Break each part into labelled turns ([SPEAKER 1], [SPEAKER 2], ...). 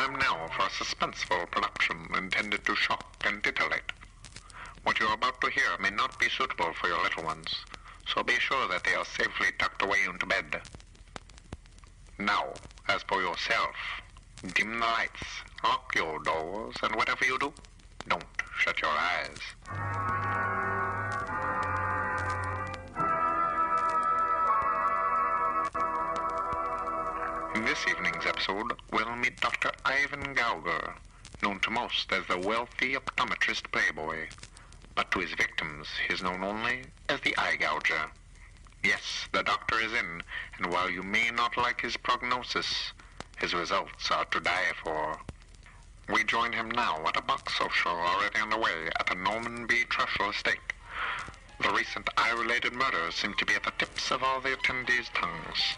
[SPEAKER 1] Time now for a suspenseful production intended to shock and titillate. What you are about to hear may not be suitable for your little ones, so be sure that they are safely tucked away into bed. Now, as for yourself, dim the lights, lock your doors, and whatever you do, don't shut your eyes. In this evening's episode, we'll meet Dr. Ivan Gouger, known to most as the wealthy optometrist playboy. But to his victims, he is known only as the eye gouger. Yes, the doctor is in, and while you may not like his prognosis, his results are to die for. We join him now at a box social already underway at the Norman B. Trushell estate. The recent eye-related murders seem to be at the tips of all the attendees' tongues.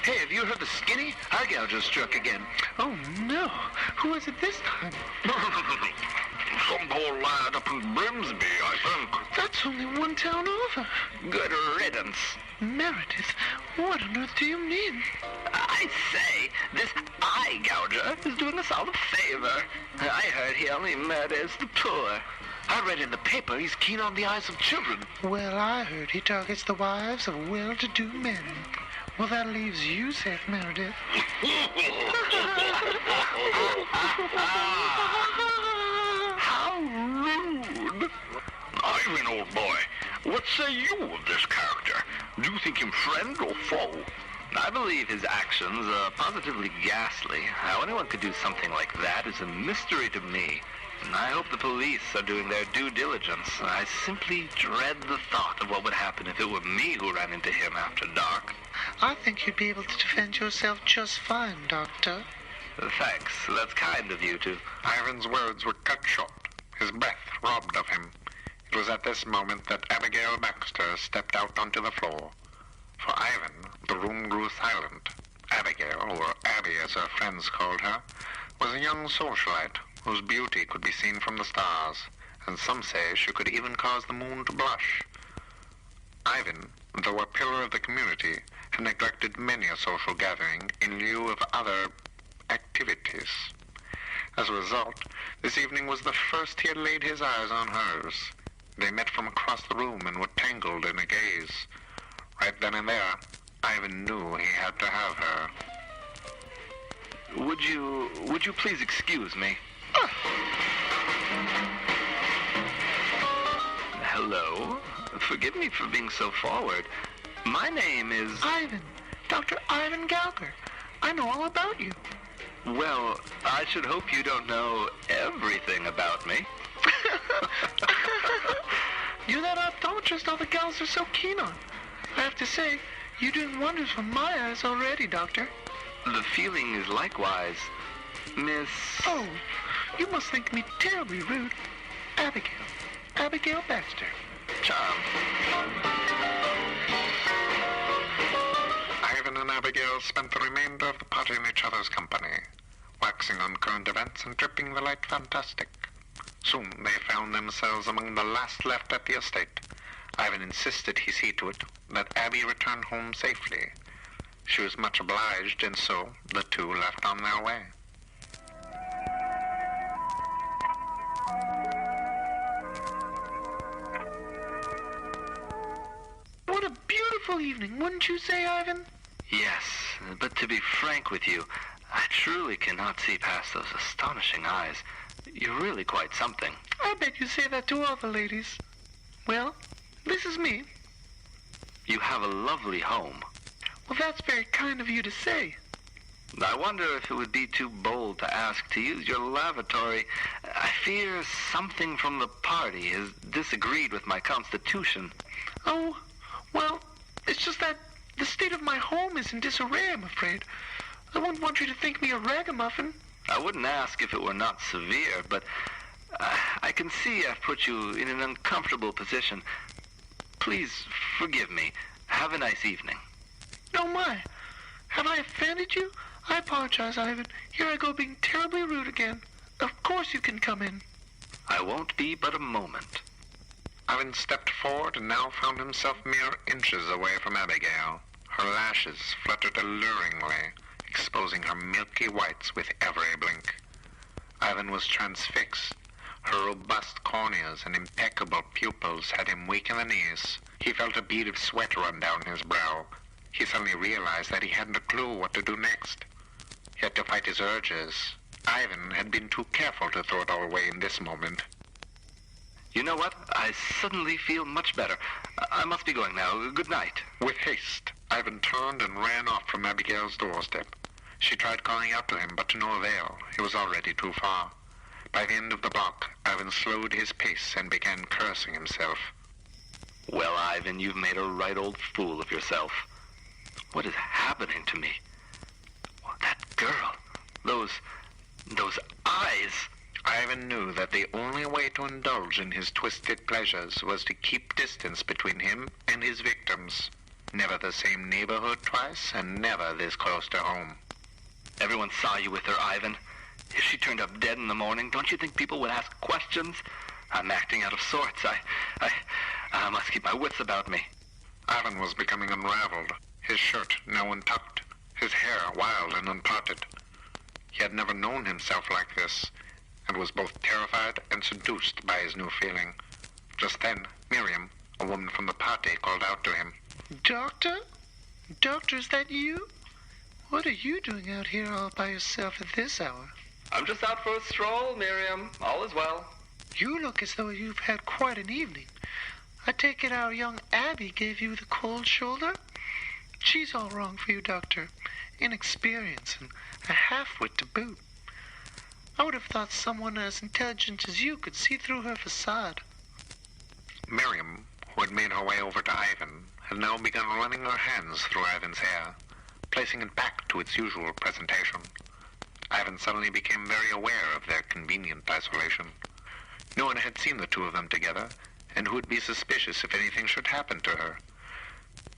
[SPEAKER 2] Hey, have you heard the skinny? Eye gouger struck again.
[SPEAKER 3] Oh, no. Who is it this time?
[SPEAKER 2] Some poor lad up in Brimsby, I think.
[SPEAKER 3] That's only one town over.
[SPEAKER 2] Good riddance.
[SPEAKER 3] Meredith, what on earth do you mean?
[SPEAKER 2] I say, this eye gouger is doing us all a favor. I heard he only murders the poor. I read in the paper he's keen on the eyes of children.
[SPEAKER 3] Well, I heard he targets the wives of well-to-do men. Well, that leaves you safe, Meredith.
[SPEAKER 2] How rude. Ivan, old boy, what say you of this character? Do you think him friend or foe? I believe his actions are positively ghastly. How anyone could do something like that is a mystery to me. And I hope the police are doing their due diligence. I simply dread the thought of what would happen if it were me who ran into him after dark.
[SPEAKER 3] I think you'd be able to defend yourself just fine, Doctor.
[SPEAKER 2] Thanks. That's kind of you two.
[SPEAKER 1] Ivan's words were cut short, his breath robbed of him. It was at this moment that Abigail Baxter stepped out onto the floor. For Ivan, the room grew silent. Abigail, or Abby as her friends called her, was a young socialite whose beauty could be seen from the stars, and some say she could even cause the moon to blush. Ivan, though a pillar of the community, had neglected many a social gathering in lieu of other activities. As a result, this evening was the first he had laid his eyes on hers. They met from across the room and were tangled in a gaze. Right then and there, Ivan knew he had to have her.
[SPEAKER 2] Would you please excuse me? Hello? Forgive me for being so forward. My name is...
[SPEAKER 3] Ivan. Dr. Ivan Gouger. I know all about you.
[SPEAKER 2] Well, I should hope you don't know everything about me.
[SPEAKER 3] You're that optometrist all the gals are so keen on. I have to say, you're doing wonders for my eyes already, Doctor.
[SPEAKER 2] The feeling is likewise, Miss...
[SPEAKER 3] Oh, you must think me terribly rude. Abigail. Abigail Baxter.
[SPEAKER 2] Charm.
[SPEAKER 1] Ivan and Abigail spent the remainder of the party in each other's company, waxing on current events and tripping the light fantastic. Soon they found themselves among the last left at the estate. Ivan insisted he see to it that Abby return home safely. She was much obliged, and so the two left on their way.
[SPEAKER 3] What a beautiful evening, wouldn't you say, Ivan?
[SPEAKER 2] Yes, but to be frank with you, I truly cannot see past those astonishing eyes. You're really quite something.
[SPEAKER 3] I bet you say that to all the ladies. Well, this is me.
[SPEAKER 2] You have a lovely home.
[SPEAKER 3] Well, that's very kind of you to say.
[SPEAKER 2] I wonder if it would be too bold to ask to use your lavatory. I fear something from the party has disagreed with my constitution.
[SPEAKER 3] Oh, well, it's just that the state of my home is in disarray, I'm afraid. I wouldn't want you to think me a ragamuffin.
[SPEAKER 2] I wouldn't ask if it were not severe, but I can see I've put you in an uncomfortable position. Please forgive me. Have a nice evening.
[SPEAKER 3] Oh, my. Have I offended you? I apologize, Ivan. Here I go being terribly rude again. Of course you can come in.
[SPEAKER 2] I won't be but a moment.
[SPEAKER 1] Ivan stepped forward and now found himself mere inches away from Abigail. Her lashes fluttered alluringly, exposing her milky whites with every blink. Ivan was transfixed. Her robust corneas and impeccable pupils had him weak in the knees. He felt a bead of sweat run down his brow. He suddenly realized that he hadn't a clue what to do next. He had to fight his urges. Ivan had been too careful to throw it all away in this moment.
[SPEAKER 2] You know what? I suddenly feel much better. I must be going now. Good night.
[SPEAKER 1] With haste, Ivan turned and ran off from Abigail's doorstep. She tried calling out to him, but to no avail. He was already too far. By the end of the block, Ivan slowed his pace and began cursing himself.
[SPEAKER 2] Well, Ivan, you've made a right old fool of yourself. What is happening to me? Well, that girl. Those eyes.
[SPEAKER 1] Ivan knew that the only way to indulge in his twisted pleasures was to keep distance between him and his victims. Never the same neighborhood twice, and never this close to home.
[SPEAKER 2] Everyone saw you with her, Ivan. If she turned up dead in the morning, don't you think people would ask questions? I'm acting out of sorts. I must keep my wits about me.
[SPEAKER 1] Ivan was becoming unraveled, his shirt now untucked, his hair wild and unparted. He had never known himself like this, and was both terrified and seduced by his new feeling. Just then, Miriam, a woman from the party, called out to him.
[SPEAKER 3] Doctor? Doctor, is that you? What are you doing out here all by yourself at this hour?
[SPEAKER 2] I'm just out for a stroll, Miriam. All is well.
[SPEAKER 3] You look as though you've had quite an evening. I take it our young Abby gave you the cold shoulder? She's all wrong for you, Doctor. Inexperience and a half-wit to boot. I would have thought someone as intelligent as you could see through her facade.
[SPEAKER 1] Miriam, who had made her way over to Ivan, had now begun running her hands through Ivan's hair, placing it back to its usual presentation. Ivan suddenly became very aware of their convenient isolation. No one had seen the two of them together, and who would be suspicious if anything should happen to her?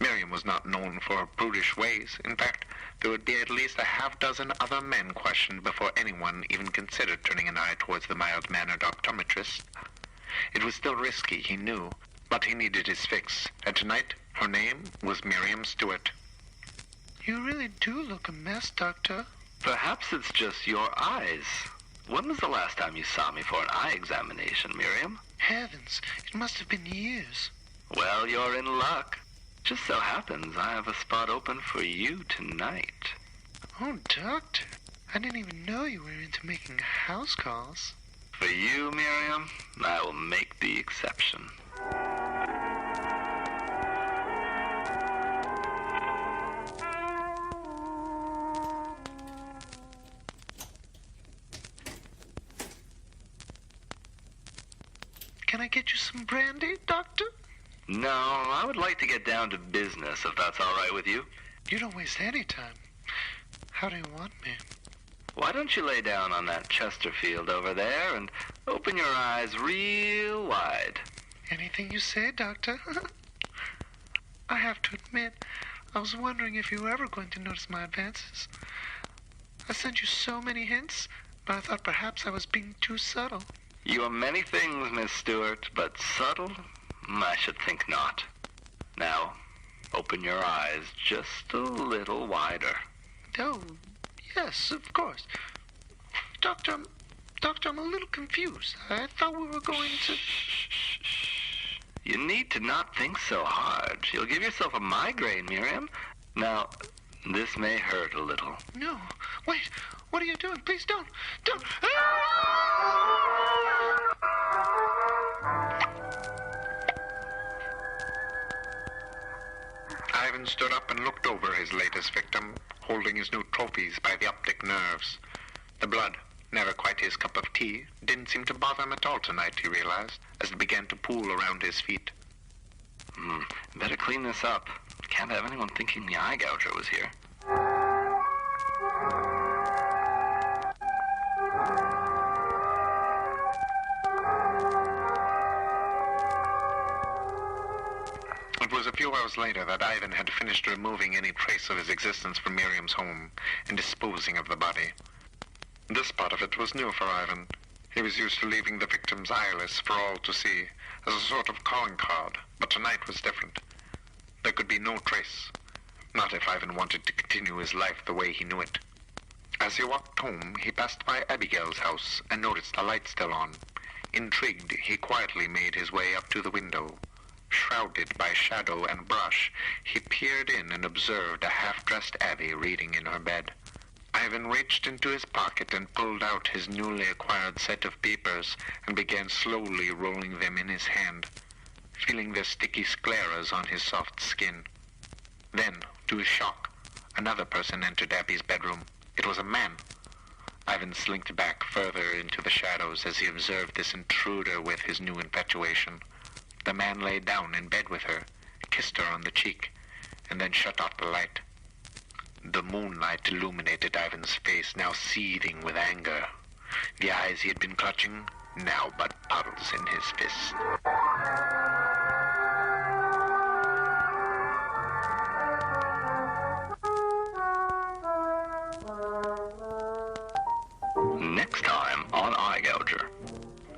[SPEAKER 1] Miriam was not known for her prudish ways. In fact, there would be at least a half-dozen other men questioned before anyone even considered turning an eye towards the mild-mannered optometrist. It was still risky, he knew, but he needed his fix, and tonight her name was Miriam Stewart.
[SPEAKER 3] You really do look a mess, Doctor.
[SPEAKER 2] Perhaps it's just your eyes. When was the last time you saw me for an eye examination, Miriam?
[SPEAKER 3] Heavens, it must have been years.
[SPEAKER 2] Well, you're in luck. Just so happens I have a spot open for you tonight.
[SPEAKER 3] Oh, Doctor, I didn't even know you were into making house calls.
[SPEAKER 2] For you, Miriam, I will make the exception.
[SPEAKER 3] Can I get you some brandy, Doctor?
[SPEAKER 2] No, I would like to get down to business, if that's all right with you.
[SPEAKER 3] You don't waste any time. How do you want me?
[SPEAKER 2] Why don't you lay down on that Chesterfield over there and open your eyes real wide?
[SPEAKER 3] Anything you say, Doctor. I have to admit, I was wondering if you were ever going to notice my advances. I sent you so many hints, but I thought perhaps I was being too subtle.
[SPEAKER 2] You are many things, Miss Stewart, but subtle? I should think not. Now, open your eyes just a little wider.
[SPEAKER 3] Oh, yes, of course. Doctor, I'm a little confused. I thought we were going to...
[SPEAKER 2] You need to not think so hard. You'll give yourself a migraine, Miriam. Now, this may hurt a little.
[SPEAKER 3] No, wait. What are you doing? Please don't. Don't.
[SPEAKER 1] Ivan stood up and looked over his latest victim, holding his new trophies by the optic nerves. The blood, never quite his cup of tea, didn't seem to bother him at all tonight, he realized, as it began to pool around his feet.
[SPEAKER 2] Better clean this up. Can't have anyone thinking the eye gouger was here.
[SPEAKER 1] It was a few hours later that Ivan had finished removing any trace of his existence from Miriam's home and disposing of the body. This part of it was new for Ivan. He was used to leaving the victims eyeless for all to see, as a sort of calling card, but tonight was different. There could be no trace. Not if Ivan wanted to continue his life the way he knew it. As he walked home, he passed by Abigail's house and noticed the light still on. Intrigued, he quietly made his way up to the window. Shrouded by shadow and brush, he peered in and observed a half-dressed Abby reading in her bed. Ivan reached into his pocket and pulled out his newly acquired set of papers and began slowly rolling them in his hand, feeling their sticky scleras on his soft skin. Then, to his shock, another person entered Abby's bedroom. It was a man. Ivan slinked back further into the shadows as he observed this intruder with his new infatuation. The man lay down in bed with her, kissed her on the cheek, and then shut off the light. The moonlight illuminated Ivan's face, now seething with anger. The eyes he had been clutching, now but puddles in his fist.
[SPEAKER 2] Next time on Eye Gouger,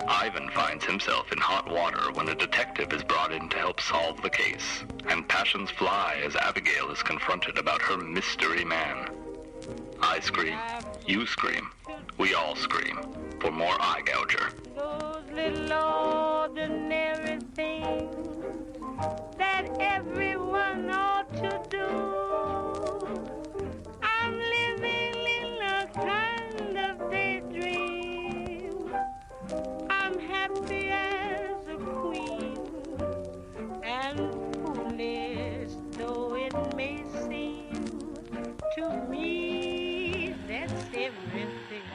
[SPEAKER 2] Ivan finds himself in hot water when a detective is brought in to help solve the case, and passions fly as Abigail is confronted about her mystery man. I scream, you scream, we all scream for more Eye Gouger.
[SPEAKER 4] Those little ordinary things that everyone ought to do. I'm living in a kind of daydream. I'm happy as a queen, and foolish though it may seem to me, that's everything.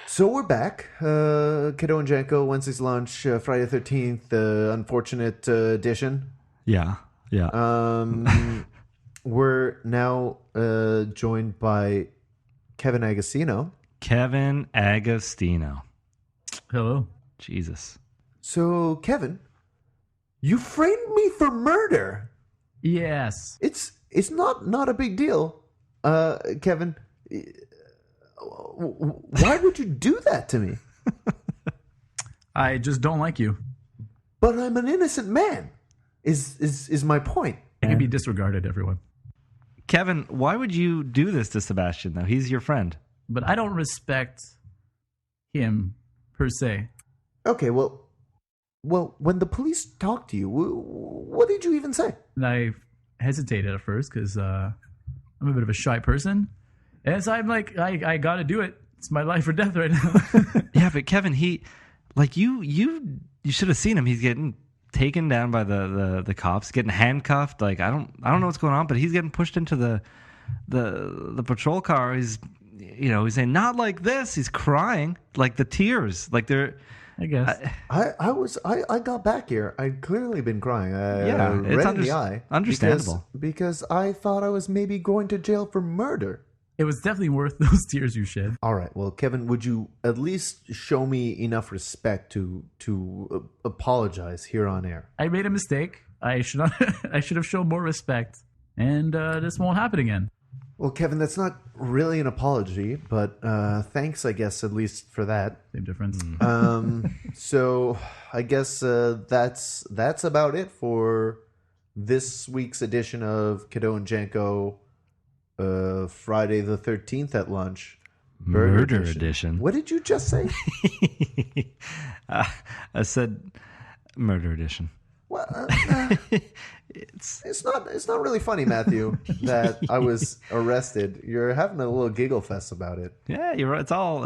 [SPEAKER 5] So we're back. Kiddo and Janko, Wednesday's Lunch, Friday the 13th, unfortunate edition.
[SPEAKER 6] Yeah.
[SPEAKER 5] We're now joined by Kevin Agostino.
[SPEAKER 6] Kevin Agostino.
[SPEAKER 7] Hello.
[SPEAKER 6] Jesus.
[SPEAKER 5] So, Kevin, you framed me for murder.
[SPEAKER 7] Yes.
[SPEAKER 5] It's not a big deal. Kevin, why would you do that to me?
[SPEAKER 7] I just don't like you.
[SPEAKER 5] But I'm an innocent man. Is my point.
[SPEAKER 7] You can be disregarded, everyone.
[SPEAKER 6] Kevin, why would you do this to Sebastien, though? He's your friend.
[SPEAKER 7] But I don't respect him, per se.
[SPEAKER 5] Okay, well, when the police talked to you, what did you even say?
[SPEAKER 7] And I hesitated at first because I'm a bit of a shy person. And so I'm like, I got to do it. It's my life or death right now.
[SPEAKER 6] Yeah, but Kevin, you should have seen him. He's getting taken down by the cops, getting handcuffed. Like I don't know what's going on, but he's getting pushed into the patrol car. He's saying not like this. He's crying, like the tears, like they're.
[SPEAKER 7] I guess
[SPEAKER 5] I got back here. I'd clearly been crying.
[SPEAKER 6] It's
[SPEAKER 5] red in the eye.
[SPEAKER 6] Understandable.
[SPEAKER 5] Because I thought I was maybe going to jail for murder.
[SPEAKER 7] it was definitely worth those tears you shed.
[SPEAKER 5] All right. Well, Kevin, would you at least show me enough respect to apologize here on air?
[SPEAKER 7] I made a mistake. I should not. I should have shown more respect, and this won't happen again.
[SPEAKER 5] Well, Kevin, that's not really an apology, but thanks, I guess, at least for that.
[SPEAKER 7] Same difference.
[SPEAKER 5] So I guess that's about it for this week's edition of Kiddo and Janko, Friday the 13th at lunch.
[SPEAKER 6] Murder edition.
[SPEAKER 5] What did you just say?
[SPEAKER 6] I said murder edition.
[SPEAKER 5] Well, it's not really funny, Matthew, that I was arrested. You're having a little giggle fest about it.
[SPEAKER 6] Yeah, you're right. It's all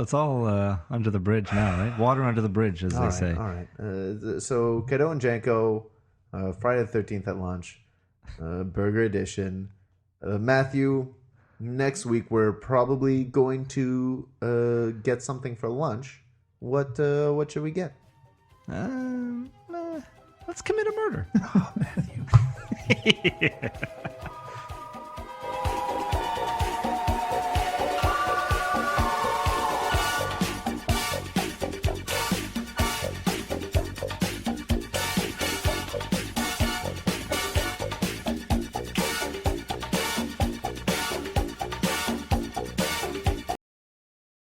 [SPEAKER 6] under the bridge now, right? Water under the bridge, as they say.
[SPEAKER 5] All right. So Kiddo and Janko, Friday the 13th at lunch, burger edition. Matthew, next week we're probably going to get something for lunch. What should we get?
[SPEAKER 6] Let's commit a murder.
[SPEAKER 5] Oh, Matthew.
[SPEAKER 6] Yeah.